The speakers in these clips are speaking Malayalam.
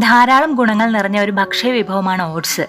ധാരാളം ഗുണങ്ങൾ നിറഞ്ഞ ഒരു ഭക്ഷ്യ വിഭവമാണ് ഓട്സ്.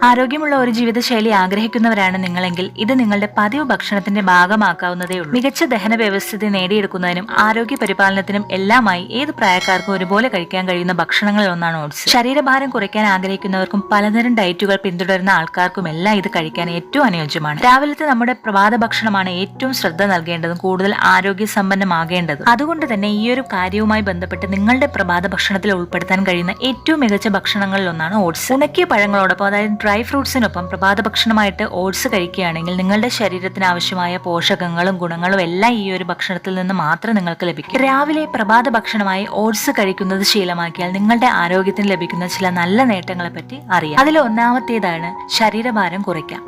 ആരോഗ്യമുള്ള ഒരു ജീവിതശൈലി ആഗ്രഹിക്കുന്നവരാണ് നിങ്ങളെങ്കിൽ ഇത് നിങ്ങളുടെ പതിവ് ഭക്ഷണത്തിന്റെ ഭാഗമാക്കാവുന്നതേ ഉള്ളൂ. മികച്ച ദഹന വ്യവസ്ഥിതി നേടിയെടുക്കുന്നതിനും ആരോഗ്യ പരിപാലനത്തിനും എല്ലാമായി ഏത് പ്രായക്കാർക്കും ഒരുപോലെ കഴിക്കാൻ കഴിയുന്ന ഭക്ഷണങ്ങളിൽ ഒന്നാണ് ഓട്സ്. ശരീരഭാരം കുറയ്ക്കാൻ ആഗ്രഹിക്കുന്നവർക്കും പലതരം ഡയറ്റുകൾ പിന്തുടരുന്ന ആൾക്കാർക്കും എല്ലാം ഇത് കഴിക്കാൻ ഏറ്റവും അനുയോജ്യമാണ്. രാവിലത്തെ നമ്മുടെ പ്രഭാത ഭക്ഷണമാണ് ഏറ്റവും ശ്രദ്ധ നൽകേണ്ടതും കൂടുതൽ ആരോഗ്യ സമ്പന്നമാകേണ്ടതും. അതുകൊണ്ട് തന്നെ ഈ ഒരു കാര്യവുമായി ബന്ധപ്പെട്ട് നിങ്ങളുടെ പ്രഭാത ഭക്ഷണത്തിൽ ഉൾപ്പെടുത്താൻ കഴിയുന്ന ഏറ്റവും മികച്ച ഭക്ഷണങ്ങളിൽ ഒന്നാണ് ഓട്സ്. ഉണക്കിയ പഴങ്ങളോടൊപ്പം അതായത് ഡ്രൈ ഫ്രൂട്ട്സിനൊപ്പം പ്രഭാത ഭക്ഷണമായിട്ട് ഓട്സ് കഴിക്കുകയാണെങ്കിൽ നിങ്ങളുടെ ശരീരത്തിന് ആവശ്യമായ പോഷകങ്ങളും ഗുണങ്ങളും എല്ലാം ഈ ഒരു ഭക്ഷണത്തിൽ നിന്ന് മാത്രം നിങ്ങൾക്ക് ലഭിക്കും. രാവിലെ പ്രഭാത ഭക്ഷണമായി ഓട്സ് കഴിക്കുന്നത് ശീലമാക്കിയാൽ നിങ്ങളുടെ ആരോഗ്യത്തിന് ലഭിക്കുന്ന ചില നല്ല നേട്ടങ്ങളെ പറ്റി അറിയാം. അതിൽ ഒന്നാമത്തേതാണ് ശരീരഭാരം കുറയ്ക്കാം.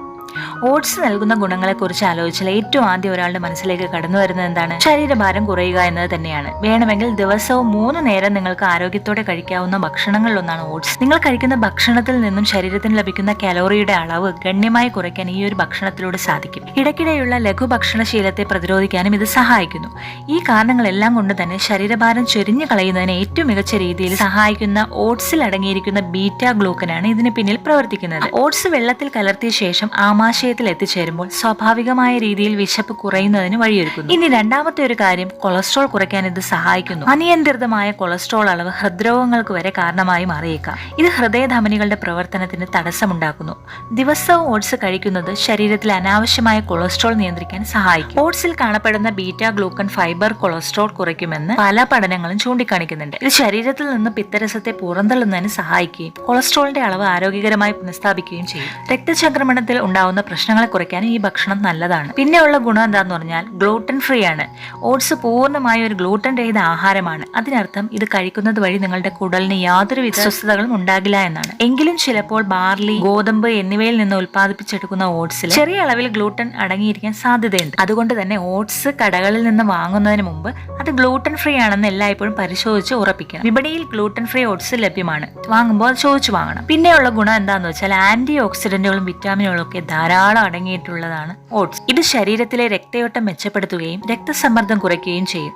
ഓട്സ് നൽകുന്ന ഗുണങ്ങളെക്കുറിച്ച് ആലോചിച്ചാൽ ഏറ്റവും ആദ്യം ഒരാളുടെ മനസ്സിലേക്ക് കടന്നു വരുന്നത് എന്താണ്? ശരീരഭാരം കുറയുക എന്നത് തന്നെയാണ്. വേണമെങ്കിൽ ദിവസവും 3 നേരം നിങ്ങൾക്ക് ആരോഗ്യത്തോടെ കഴിക്കാവുന്ന ഭക്ഷണങ്ങളിലൊന്നാണ് ഓട്സ്. നിങ്ങൾ കഴിക്കുന്ന ഭക്ഷണത്തിൽ നിന്നും ശരീരത്തിന് ലഭിക്കുന്ന കലോറിയുടെ അളവ് ഗണ്യമായി കുറയ്ക്കാൻ ഈ ഒരു ഭക്ഷണത്തിലൂടെ സാധിക്കും. ഇടയ്ക്കിടെയുള്ള ലഘു ഭക്ഷണശീലത്തെ പ്രതിരോധിക്കാനും ഇത് സഹായിക്കുന്നു. ഈ കാരണങ്ങളെല്ലാം കൊണ്ട് തന്നെ ശരീരഭാരം ചൊരിഞ്ഞു കളയുന്നതിന് ഏറ്റവും മികച്ച രീതിയിൽ സഹായിക്കുന്ന ഓട്സിൽ അടങ്ങിയിരിക്കുന്ന ബീറ്റാ ഗ്ലൂക്കനാണ് ഇതിന് പിന്നിൽ പ്രവർത്തിക്കുന്നത്. ഓട്സ് വെള്ളത്തിൽ കലർത്തിയ ശേഷം ആമാശയത്തിൽ എത്തിച്ചേരുമ്പോൾ സ്വാഭാവികമായ രീതിയിൽ വിശപ്പ് കുറയുന്നതിന് വഴിയൊരുക്കുന്നു. ഇനി രണ്ടാമത്തെ ഒരു കാര്യം, കൊളസ്ട്രോൾ കുറയ്ക്കാൻ ഇത് സഹായിക്കുന്നു. അനിയന്ത്രിതമായ കൊളസ്ട്രോൾ അളവ് ഹൃദ്രോഗങ്ങൾക്ക് വരെ കാരണമായി മാറിയേക്കാം. ഇത് ഹൃദയധമനികളുടെ പ്രവർത്തനത്തിന് തടസ്സമുണ്ടാക്കുന്നു. ദിവസവും ഓട്സ് കഴിക്കുന്നത് ശരീരത്തിൽ അനാവശ്യമായ കൊളസ്ട്രോൾ നിയന്ത്രിക്കാൻ സഹായിക്കും. ഓട്സിൽ കാണപ്പെടുന്ന ബീറ്റാ ഗ്ലൂക്കൻ ഫൈബർ കൊളസ്ട്രോൾ കുറയ്ക്കുമെന്ന് പല പഠനങ്ങളും ചൂണ്ടിക്കാണിക്കുന്നുണ്ട്. ഇത് ശരീരത്തിൽ നിന്ന് പിത്തരസത്തെ പുറന്തള്ളുന്നതിന് സഹായിക്കുകയും കൊളസ്ട്രോളിന്റെ അളവ് ആരോഗ്യകരമായി പുനഃസ്ഥാപിക്കുകയും ചെയ്യും. രക്തചംക്രമണത്തിൽ ഉണ്ടാവുന്ന പ്രശ്നങ്ങളെ കുറയ്ക്കാൻ ഈ ഭക്ഷണം നല്ലതാണ്. പിന്നെയുള്ള ഗുണം എന്താന്ന് പറഞ്ഞാൽ ഗ്ലൂട്ടൻ ഫ്രീ ആണ്. ഓട്സ് പൂർണ്ണമായും ഒരു ഗ്ലൂട്ടൻ രഹിത ആഹാരമാണ്. അതിനർത്ഥം ഇത് കഴിക്കുന്നത് വഴി നിങ്ങളുടെ കുടലിന് യാതൊരു അസ്വസ്ഥതകളും ഉണ്ടാകില്ല എന്നാണ്. എങ്കിലും ചിലപ്പോൾ ബാർലി, ഗോതമ്പ് എന്നിവയിൽ നിന്ന് ഉൽപ്പാദിപ്പിച്ചെടുക്കുന്ന ഓട്സിൽ ചെറിയ അളവിൽ ഗ്ലൂട്ടൻ അടങ്ങിയിരിക്കാൻ സാധ്യതയുണ്ട്. അതുകൊണ്ട് തന്നെ ഓട്സ് കടകളിൽ നിന്ന് വാങ്ങുന്നതിന് മുമ്പ് അത് ഗ്ലൂട്ടൻ ഫ്രീ ആണെന്ന് എല്ലായ്പ്പോഴും പരിശോധിച്ച് ഉറപ്പിക്കണം. വിപണിയിൽ ഗ്ലൂട്ടൻ ഫ്രീ ഓട്സ് ലഭ്യമാണ്. വാങ്ങുമ്പോൾ അത് ചോദിച്ചു വാങ്ങണം. പിന്നെയുള്ള ഗുണം എന്താന്ന് വെച്ചാൽ ആന്റി ഓക്സിഡന്റുകളും വിറ്റാമിനുകളും ഒക്കെ ധാരാളം അടങ്ങിയിട്ടുള്ളതാണ് ഓട്സ്. ഇത് ശരീരത്തിലെ രക്തയോട്ടം മെച്ചപ്പെടുത്തുകയും രക്തസമ്മർദ്ദം കുറയ്ക്കുകയും ചെയ്യും.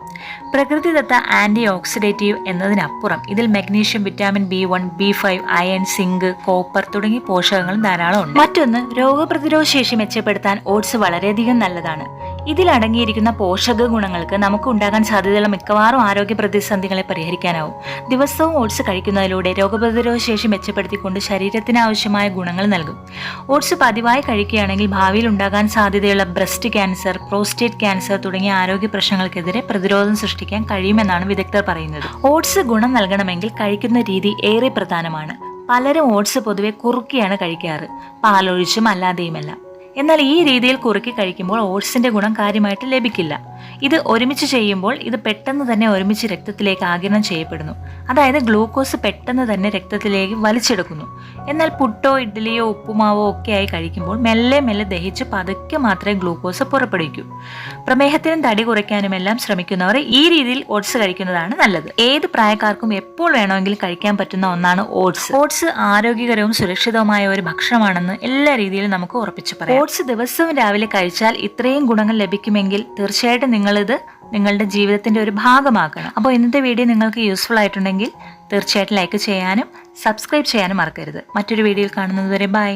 പ്രകൃതിദത്ത ആന്റി ഓക്സിഡേറ്റീവ് എന്നതിനപ്പുറം ഇതിൽ magnesium, vitamin B1, B5, iron, zinc, copper തുടങ്ങിയ പോഷകങ്ങളും ധാരാളം ഉണ്ട്. മറ്റൊന്ന്, രോഗപ്രതിരോധ ശേഷി മെച്ചപ്പെടുത്താൻ ഓട്സ് വളരെയധികം നല്ലതാണ്. ഇതിൽ അടങ്ങിയിരിക്കുന്ന പോഷക ഗുണങ്ങൾക്ക് നമുക്ക് ഉണ്ടാകാൻ സാധ്യതയുള്ള മിക്കവാറും ആരോഗ്യ പ്രതിസന്ധികളെ പരിഹരിക്കാനാവും. ദിവസവും ഓട്സ് കഴിക്കുന്നതിലൂടെ രോഗപ്രതിരോധ ശേഷി മെച്ചപ്പെടുത്തിക്കൊണ്ട് ശരീരത്തിന് ആവശ്യമായ ഗുണങ്ങൾ നൽകും. ഓട്സ് പതിവായി കഴിക്കുകയാണെങ്കിൽ ഭാവിയിൽ ഉണ്ടാകാൻ സാധ്യതയുള്ള ബ്രസ്റ്റ് ക്യാൻസർ, പ്രോസ്റ്റേറ്റ് ക്യാൻസർ തുടങ്ങിയ ആരോഗ്യ പ്രശ്നങ്ങൾക്കെതിരെ പ്രതിരോധം സൃഷ്ടിക്കാൻ കഴിയുമെന്നാണ് വിദഗ്ധർ പറയുന്നത്. ഓട്സ് ഗുണം നൽകണമെങ്കിൽ കഴിക്കുന്ന രീതി ഏറെ പ്രധാനമാണ്. പലരും ഓട്സ് പൊതുവെ കുറുക്കിയാണ് കഴിക്കാറ്, പാലൊഴിച്ചും അല്ലാതെയുമെല്ലാം. എന്നാൽ ഈ രീതിയിൽ കുറുക്കി കഴിക്കുമ്പോൾ ഓട്സിന്റെ ഗുണം കാര്യമായിട്ട് ലഭിക്കില്ല. ഇത് ഒരുമിച്ച് ചെയ്യുമ്പോൾ ഇത് പെട്ടെന്ന് തന്നെ ഒരുമിച്ച് രക്തത്തിലേക്ക് ആഗിരണം ചെയ്യപ്പെടുന്നു. അതായത് ഗ്ലൂക്കോസ് പെട്ടെന്ന് തന്നെ രക്തത്തിലേക്ക് വലിച്ചെടുക്കുന്നു. എന്നാൽ പുട്ടോ, ഇഡ്ഡലിയോ, ഉപ്പുമാവോ ഒക്കെ ആയി കഴിക്കുമ്പോൾ മെല്ലെ മെല്ലെ ദഹിച്ച് പതുക്കെ മാത്രമേ ഗ്ലൂക്കോസ് പുറപ്പെടുവിക്കൂ. പ്രമേഹത്തിനും തടി കുറയ്ക്കാനുമെല്ലാം ശ്രമിക്കുന്നവർ ഈ രീതിയിൽ ഓട്സ് കഴിക്കുന്നതാണ് നല്ലത്. ഏത് പ്രായക്കാർക്കും എപ്പോൾ വേണമെങ്കിലും കഴിക്കാൻ പറ്റുന്ന ഒന്നാണ് ഓട്സ്. ഓട്സ് ആരോഗ്യകരവും സുരക്ഷിതവുമായ ഒരു ഭക്ഷണമാണെന്ന് എല്ലാ രീതിയിലും നമുക്ക് ഉറപ്പിച്ചു പറയാം. ഓട്സ് ദിവസവും രാവിലെ കഴിച്ചാൽ ഇത്രയും ഗുണങ്ങൾ ലഭിക്കുമെങ്കിൽ തീർച്ചയായിട്ടും നിങ്ങളിത് നിങ്ങളുടെ ജീവിതത്തിന്റെ ഒരു ഭാഗമാക്കണം. അപ്പോൾ ഇന്നത്തെ വീഡിയോ നിങ്ങൾക്ക് യൂസ്ഫുൾ ആയിട്ടുണ്ടെങ്കിൽ തീർച്ചയായിട്ടും ലൈക്ക് ചെയ്യാനും സബ്സ്ക്രൈബ് ചെയ്യാനും മറക്കരുത്. മറ്റൊരു വീഡിയോയിൽ കാണുന്നത് വരെ ബൈ.